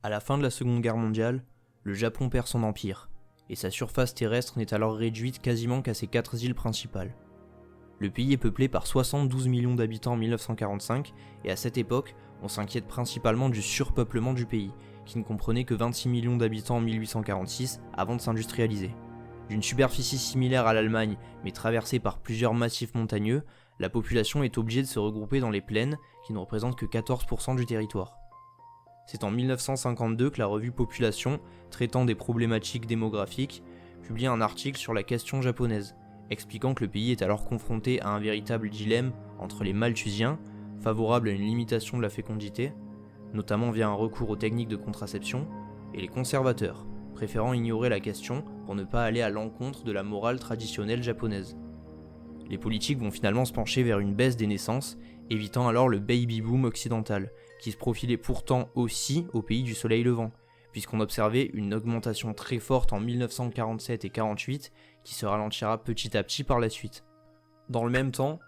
À la fin de la Seconde Guerre mondiale, le Japon perd son empire, et sa surface terrestre n'est alors réduite quasiment qu'à ses 4 îles principales. Le pays est peuplé par 72 millions d'habitants en 1945, et à cette époque, on s'inquiète principalement du surpeuplement du pays, qui ne comprenait que 26 millions d'habitants en 1846 avant de s'industrialiser. D'une superficie similaire à l'Allemagne, mais traversée par plusieurs massifs montagneux, la population est obligée de se regrouper dans les plaines, qui ne représentent que 14% du territoire. C'est en 1952 que la revue Population, traitant des problématiques démographiques, publie un article sur la question japonaise, expliquant que le pays est alors confronté à un véritable dilemme entre les Malthusiens, favorables à une limitation de la fécondité, notamment via un recours aux techniques de contraception, et les conservateurs, préférant ignorer la question pour ne pas aller à l'encontre de la morale traditionnelle japonaise. Les politiques vont finalement se pencher vers une baisse des naissances, évitant alors le baby boom occidental, qui se profilait pourtant aussi au pays du soleil levant, puisqu'on observait une augmentation très forte en 1947 et 48 qui se ralentira petit à petit par la suite. Dans le même temps,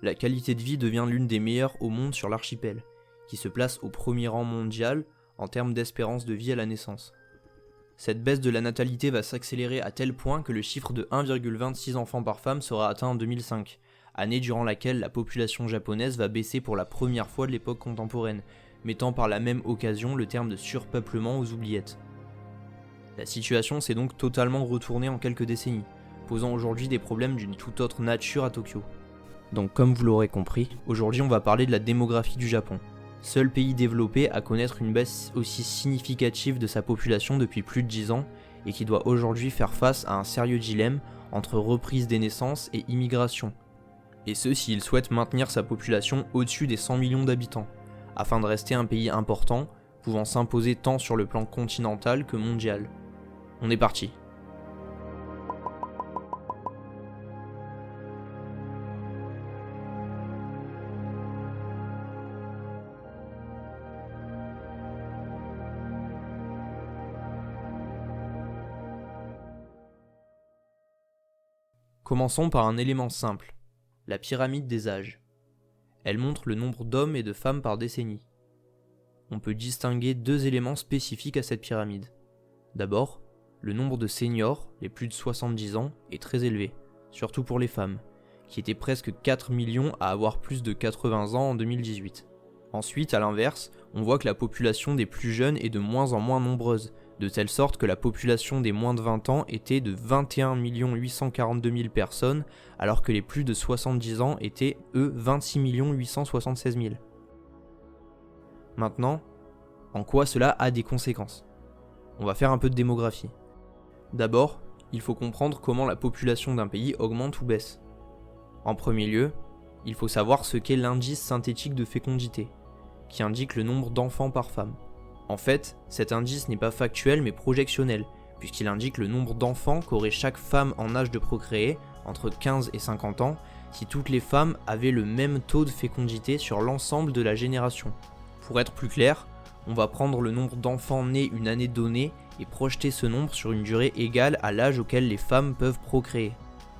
la qualité de vie devient l'une des meilleures au monde sur l'archipel, qui se place au premier rang mondial en termes d'espérance de vie à la naissance. Cette baisse de la natalité va s'accélérer à tel point que le chiffre de 1,26 enfants par femme sera atteint en 2005, année durant laquelle la population japonaise va baisser pour la première fois de l'époque contemporaine, mettant par la même occasion le terme de surpeuplement aux oubliettes. La situation s'est donc totalement retournée en quelques décennies, posant aujourd'hui des problèmes d'une toute autre nature à Tokyo. Donc comme vous l'aurez compris, aujourd'hui on va parler de la démographie du Japon, seul pays développé à connaître une baisse aussi significative de sa population depuis plus de 10 ans et qui doit aujourd'hui faire face à un sérieux dilemme entre reprise des naissances et immigration. Et ce s'il souhaite maintenir sa population au-dessus des 100 millions d'habitants, afin de rester un pays important, pouvant s'imposer tant sur le plan continental que mondial. On est parti. Commençons par un élément simple, la pyramide des âges. Elle montre le nombre d'hommes et de femmes par décennie. On peut distinguer deux éléments spécifiques à cette pyramide. D'abord, le nombre de seniors, les plus de 70 ans, est très élevé, surtout pour les femmes, qui étaient presque 4 millions à avoir plus de 80 ans en 2018. Ensuite, à l'inverse, on voit que la population des plus jeunes est de moins en moins nombreuse, de telle sorte que la population des moins de 20 ans était de 21 842 000 personnes, alors que les plus de 70 ans étaient, eux, 26 876 000. Maintenant, en quoi cela a des conséquences ? On va faire un peu de démographie. D'abord, il faut comprendre comment la population d'un pays augmente ou baisse. En premier lieu, il faut savoir ce qu'est l'indice synthétique de fécondité, qui indique le nombre d'enfants par femme. En fait, cet indice n'est pas factuel mais projectionnel, puisqu'il indique le nombre d'enfants qu'aurait chaque femme en âge de procréer, entre 15 et 50 ans, si toutes les femmes avaient le même taux de fécondité sur l'ensemble de la génération. Pour être plus clair, on va prendre le nombre d'enfants nés une année donnée et projeter ce nombre sur une durée égale à l'âge auquel les femmes peuvent procréer.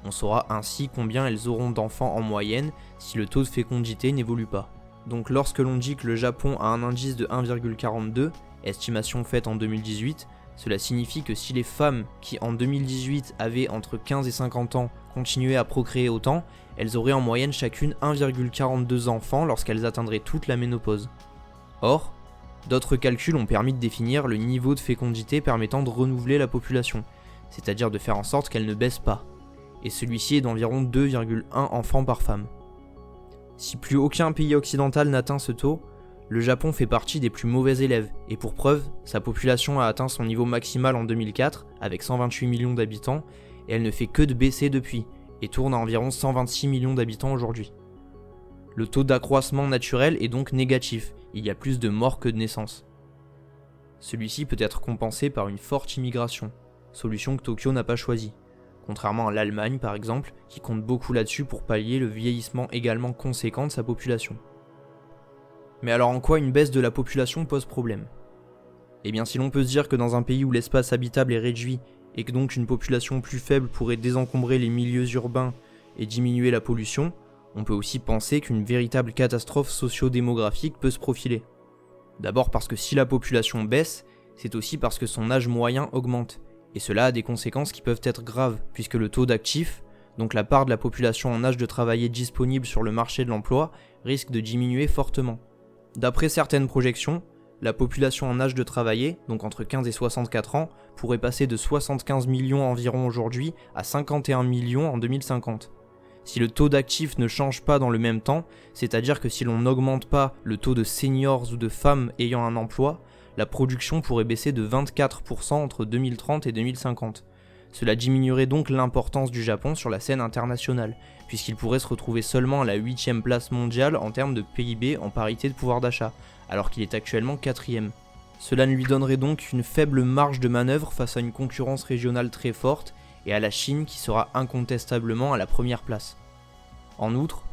On saura ainsi combien elles auront d'enfants en moyenne si le taux de fécondité n'évolue pas. Donc lorsque l'on dit que le Japon a un indice de 1,42, estimation faite en 2018, cela signifie que si les femmes qui en 2018 avaient entre 15 et 50 ans continuaient à procréer autant, elles auraient en moyenne chacune 1,42 enfants lorsqu'elles atteindraient toute la ménopause. Or, d'autres calculs ont permis de définir le niveau de fécondité permettant de renouveler la population, c'est-à-dire de faire en sorte qu'elle ne baisse pas, et celui-ci est d'environ 2,1 enfants par femme. Si plus aucun pays occidental n'atteint ce taux, le Japon fait partie des plus mauvais élèves, et pour preuve, sa population a atteint son niveau maximal en 2004, avec 128 millions d'habitants, et elle ne fait que de baisser depuis, et tourne à environ 126 millions d'habitants aujourd'hui. Le taux d'accroissement naturel est donc négatif, il y a plus de morts que de naissances. Celui-ci peut être compensé par une forte immigration, solution que Tokyo n'a pas choisie, contrairement à l'Allemagne par exemple, qui compte beaucoup là-dessus pour pallier le vieillissement également conséquent de sa population. Mais alors en quoi une baisse de la population pose problème ? Eh bien si l'on peut se dire que dans un pays où l'espace habitable est réduit et que donc une population plus faible pourrait désencombrer les milieux urbains et diminuer la pollution, on peut aussi penser qu'une véritable catastrophe socio-démographique peut se profiler. D'abord parce que si la population baisse, c'est aussi parce que son âge moyen augmente, et cela a des conséquences qui peuvent être graves, puisque le taux d'actifs, donc la part de la population en âge de travailler disponible sur le marché de l'emploi, risque de diminuer fortement. D'après certaines projections, la population en âge de travailler, donc entre 15 et 64 ans, pourrait passer de 75 millions environ aujourd'hui à 51 millions en 2050. Si le taux d'actifs ne change pas dans le même temps, c'est-à-dire que si l'on n'augmente pas le taux de seniors ou de femmes ayant un emploi, la production pourrait baisser de 24% entre 2030 et 2050. Cela diminuerait donc l'importance du Japon sur la scène internationale, puisqu'il pourrait se retrouver seulement à la 8e place mondiale en termes de PIB en parité de pouvoir d'achat, alors qu'il est actuellement 4e. Cela ne lui donnerait donc une faible marge de manœuvre face à une concurrence régionale très forte et à la Chine qui sera incontestablement à la première place. En outre,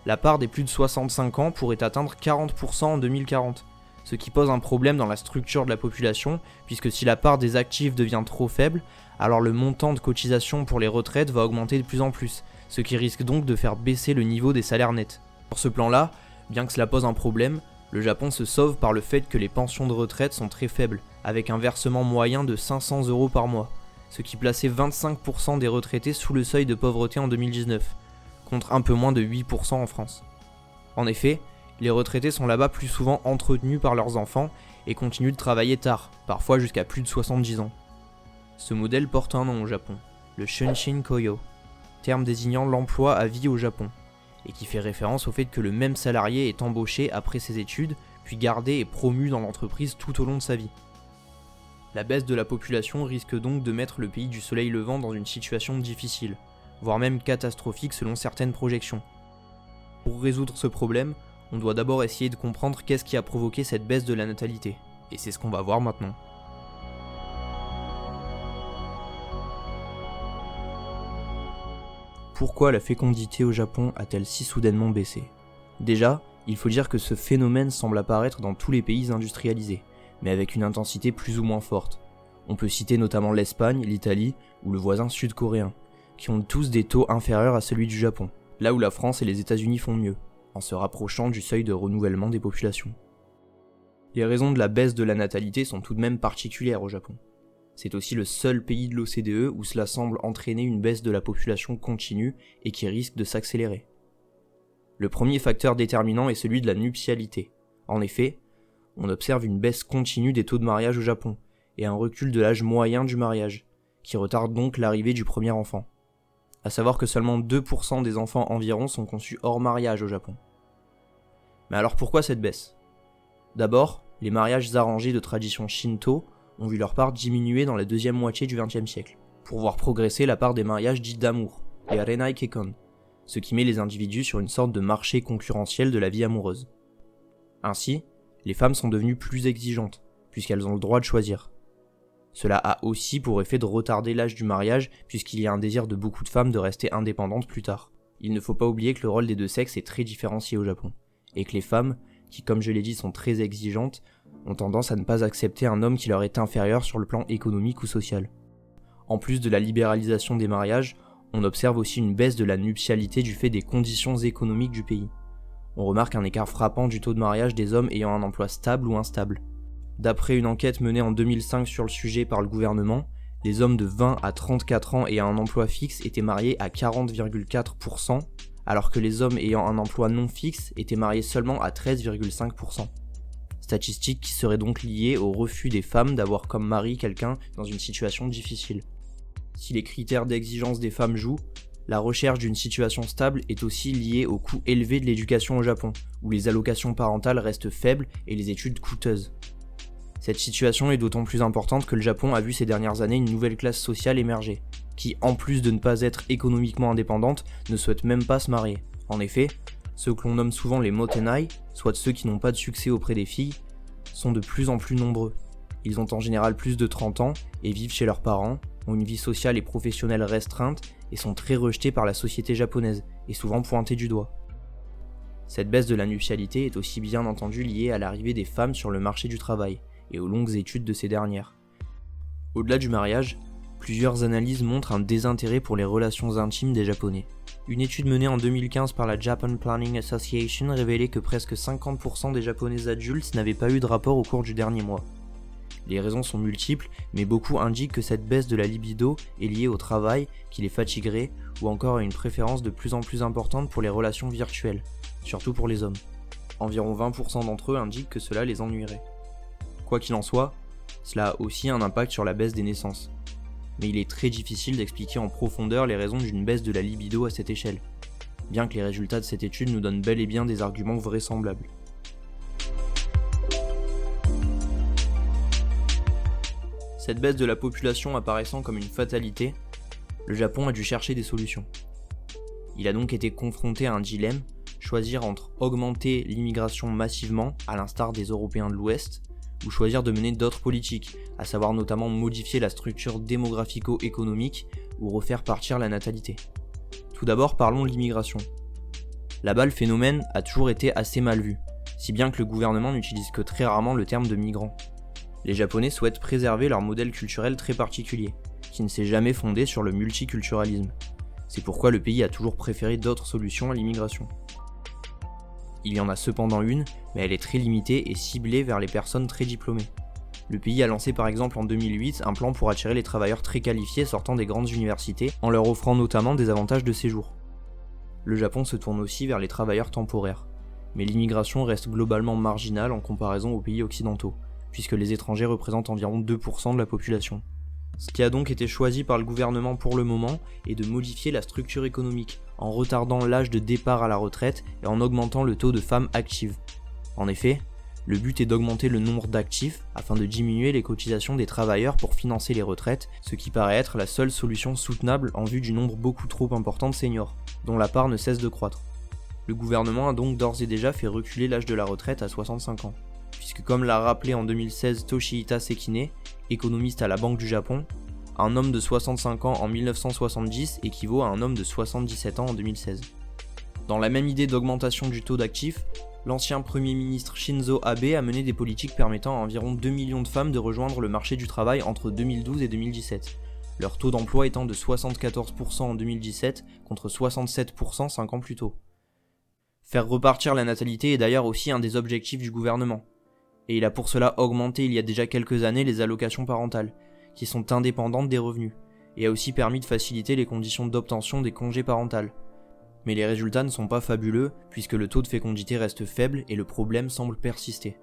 la part des plus de 65 ans pourrait atteindre 40% en 2040, ce qui pose un problème dans la structure de la population, puisque si la part des actifs devient trop faible, alors le montant de cotisation pour les retraites va augmenter de plus en plus, ce qui risque donc de faire baisser le niveau des salaires nets. Sur ce plan-là, bien que cela pose un problème, le Japon se sauve par le fait que les pensions de retraite sont très faibles, avec un versement moyen de 500 € par mois, ce qui plaçait 25% des retraités sous le seuil de pauvreté en 2019, contre un peu moins de 8% en France. En effet, les retraités sont là-bas plus souvent entretenus par leurs enfants et continuent de travailler tard, parfois jusqu'à plus de 70 ans. Ce modèle porte un nom au Japon, le Shunshin Koyo, terme désignant l'emploi à vie au Japon, et qui fait référence au fait que le même salarié est embauché après ses études, puis gardé et promu dans l'entreprise tout au long de sa vie. La baisse de la population risque donc de mettre le pays du soleil levant dans une situation difficile, voire même catastrophique selon certaines projections. Pour résoudre ce problème, on doit d'abord essayer de comprendre qu'est-ce qui a provoqué cette baisse de la natalité, et c'est ce qu'on va voir maintenant. Pourquoi la fécondité au Japon a-t-elle si soudainement baissé ? Déjà, il faut dire que ce phénomène semble apparaître dans tous les pays industrialisés, mais avec une intensité plus ou moins forte. On peut citer notamment l'Espagne, l'Italie ou le voisin sud-coréen, qui ont tous des taux inférieurs à celui du Japon, là où la France et les États-Unis font mieux, en se rapprochant du seuil de renouvellement des populations. Les raisons de la baisse de la natalité sont tout de même particulières au Japon. C'est aussi le seul pays de l'OCDE où cela semble entraîner une baisse de la population continue et qui risque de s'accélérer. Le premier facteur déterminant est celui de la nuptialité. En effet, on observe une baisse continue des taux de mariage au Japon et un recul de l'âge moyen du mariage, qui retarde donc l'arrivée du premier enfant. À savoir que seulement 2% des enfants environ sont conçus hors mariage au Japon. Mais alors pourquoi cette baisse ? D'abord, les mariages arrangés de tradition Shinto ont vu leur part diminuer dans la deuxième moitié du XXe siècle, pour voir progresser la part des mariages dits d'amour, les Arenai Keikon, ce qui met les individus sur une sorte de marché concurrentiel de la vie amoureuse. Ainsi, les femmes sont devenues plus exigeantes, puisqu'elles ont le droit de choisir. Cela a aussi pour effet de retarder l'âge du mariage, puisqu'il y a un désir de beaucoup de femmes de rester indépendantes plus tard. Il ne faut pas oublier que le rôle des deux sexes est très différencié au Japon, et que les femmes, qui comme je l'ai dit sont très exigeantes, ont tendance à ne pas accepter un homme qui leur est inférieur sur le plan économique ou social. En plus de la libéralisation des mariages, on observe aussi une baisse de la nuptialité du fait des conditions économiques du pays. On remarque un écart frappant du taux de mariage des hommes ayant un emploi stable ou instable. D'après une enquête menée en 2005 sur le sujet par le gouvernement, les hommes de 20 à 34 ans ayant un emploi fixe étaient mariés à 40,4%, alors que les hommes ayant un emploi non fixe étaient mariés seulement à 13,5%. Statistique qui serait donc liée au refus des femmes d'avoir comme mari quelqu'un dans une situation difficile. Si les critères d'exigence des femmes jouent, la recherche d'une situation stable est aussi liée au coût élevé de l'éducation au Japon, où les allocations parentales restent faibles et les études coûteuses. Cette situation est d'autant plus importante que le Japon a vu ces dernières années une nouvelle classe sociale émerger, qui, en plus de ne pas être économiquement indépendante, ne souhaite même pas se marier. En effet, ceux que l'on nomme souvent les motenai, soit ceux qui n'ont pas de succès auprès des filles, sont de plus en plus nombreux. Ils ont en général plus de 30 ans et vivent chez leurs parents, ont une vie sociale et professionnelle restreinte et sont très rejetés par la société japonaise et souvent pointés du doigt. Cette baisse de la nuptialité est aussi bien entendu liée à l'arrivée des femmes sur le marché du travail et aux longues études de ces dernières. Au-delà du mariage, plusieurs analyses montrent un désintérêt pour les relations intimes des Japonais. Une étude menée en 2015 par la Japan Planning Association révélait que presque 50% des Japonais adultes n'avaient pas eu de rapport au cours du dernier mois. Les raisons sont multiples, mais beaucoup indiquent que cette baisse de la libido est liée au travail, qui les fatiguerait, ou encore à une préférence de plus en plus importante pour les relations virtuelles, surtout pour les hommes. Environ 20% d'entre eux indiquent que cela les ennuierait. Quoi qu'il en soit, cela a aussi un impact sur la baisse des naissances. Mais il est très difficile d'expliquer en profondeur les raisons d'une baisse de la libido à cette échelle, bien que les résultats de cette étude nous donnent bel et bien des arguments vraisemblables. Cette baisse de la population apparaissant comme une fatalité, le Japon a dû chercher des solutions. Il a donc été confronté à un dilemme, choisir entre augmenter l'immigration massivement, à l'instar des Européens de l'Ouest, ou choisir de mener d'autres politiques, à savoir notamment modifier la structure démographico-économique ou refaire partir la natalité. Tout d'abord, parlons de l'immigration. Là-bas, le phénomène a toujours été assez mal vu, si bien que le gouvernement n'utilise que très rarement le terme de migrant. Les Japonais souhaitent préserver leur modèle culturel très particulier, qui ne s'est jamais fondé sur le multiculturalisme. C'est pourquoi le pays a toujours préféré d'autres solutions à l'immigration. Il y en a cependant une, mais elle est très limitée et ciblée vers les personnes très diplômées. Le pays a lancé par exemple en 2008 un plan pour attirer les travailleurs très qualifiés sortant des grandes universités, en leur offrant notamment des avantages de séjour. Le Japon se tourne aussi vers les travailleurs temporaires, mais l'immigration reste globalement marginale en comparaison aux pays occidentaux, puisque les étrangers représentent environ 2% de la population. Ce qui a donc été choisi par le gouvernement pour le moment est de modifier la structure économique, en retardant l'âge de départ à la retraite et en augmentant le taux de femmes actives. En effet, le but est d'augmenter le nombre d'actifs afin de diminuer les cotisations des travailleurs pour financer les retraites, ce qui paraît être la seule solution soutenable en vue du nombre beaucoup trop important de seniors, dont la part ne cesse de croître. Le gouvernement a donc d'ores et déjà fait reculer l'âge de la retraite à 65 ans. Puisque comme l'a rappelé en 2016 Toshihita Sekine, économiste à la Banque du Japon, un homme de 65 ans en 1970 équivaut à un homme de 77 ans en 2016. Dans la même idée d'augmentation du taux d'actifs, l'ancien Premier ministre Shinzo Abe a mené des politiques permettant à environ 2 millions de femmes de rejoindre le marché du travail entre 2012 et 2017, leur taux d'emploi étant de 74% en 2017 contre 67% 5 ans plus tôt. Faire repartir la natalité est d'ailleurs aussi un des objectifs du gouvernement. Et il a pour cela augmenté il y a déjà quelques années les allocations parentales, qui sont indépendantes des revenus, et a aussi permis de faciliter les conditions d'obtention des congés parentaux. Mais les résultats ne sont pas fabuleux, puisque le taux de fécondité reste faible et le problème semble persister.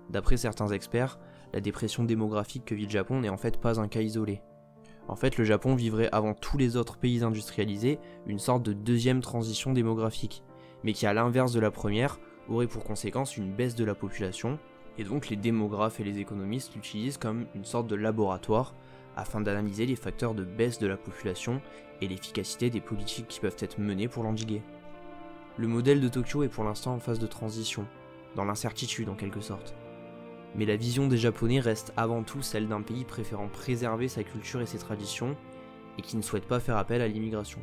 D'après certains experts, la dépression démographique que vit le Japon n'est en fait pas un cas isolé. En fait, le Japon vivrait avant tous les autres pays industrialisés une sorte de deuxième transition démographique, mais qui à l'inverse de la première, aurait pour conséquence une baisse de la population, et donc les démographes et les économistes l'utilisent comme une sorte de laboratoire afin d'analyser les facteurs de baisse de la population et l'efficacité des politiques qui peuvent être menées pour l'endiguer. Le modèle de Tokyo est pour l'instant en phase de transition, dans l'incertitude en quelque sorte. Mais la vision des Japonais reste avant tout celle d'un pays préférant préserver sa culture et ses traditions, et qui ne souhaite pas faire appel à l'immigration.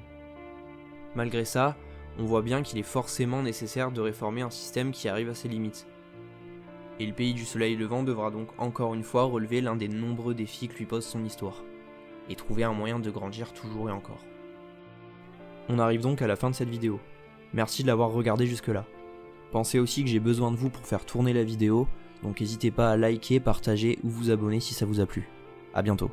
Malgré ça, on voit bien qu'il est forcément nécessaire de réformer un système qui arrive à ses limites. Et le pays du soleil levant devra donc encore une fois relever l'un des nombreux défis que lui pose son histoire, et trouver un moyen de grandir toujours et encore. On arrive donc à la fin de cette vidéo. Merci de l'avoir regardé jusque-là. Pensez aussi que j'ai besoin de vous pour faire tourner la vidéo, donc n'hésitez pas à liker, partager ou vous abonner si ça vous a plu. A bientôt.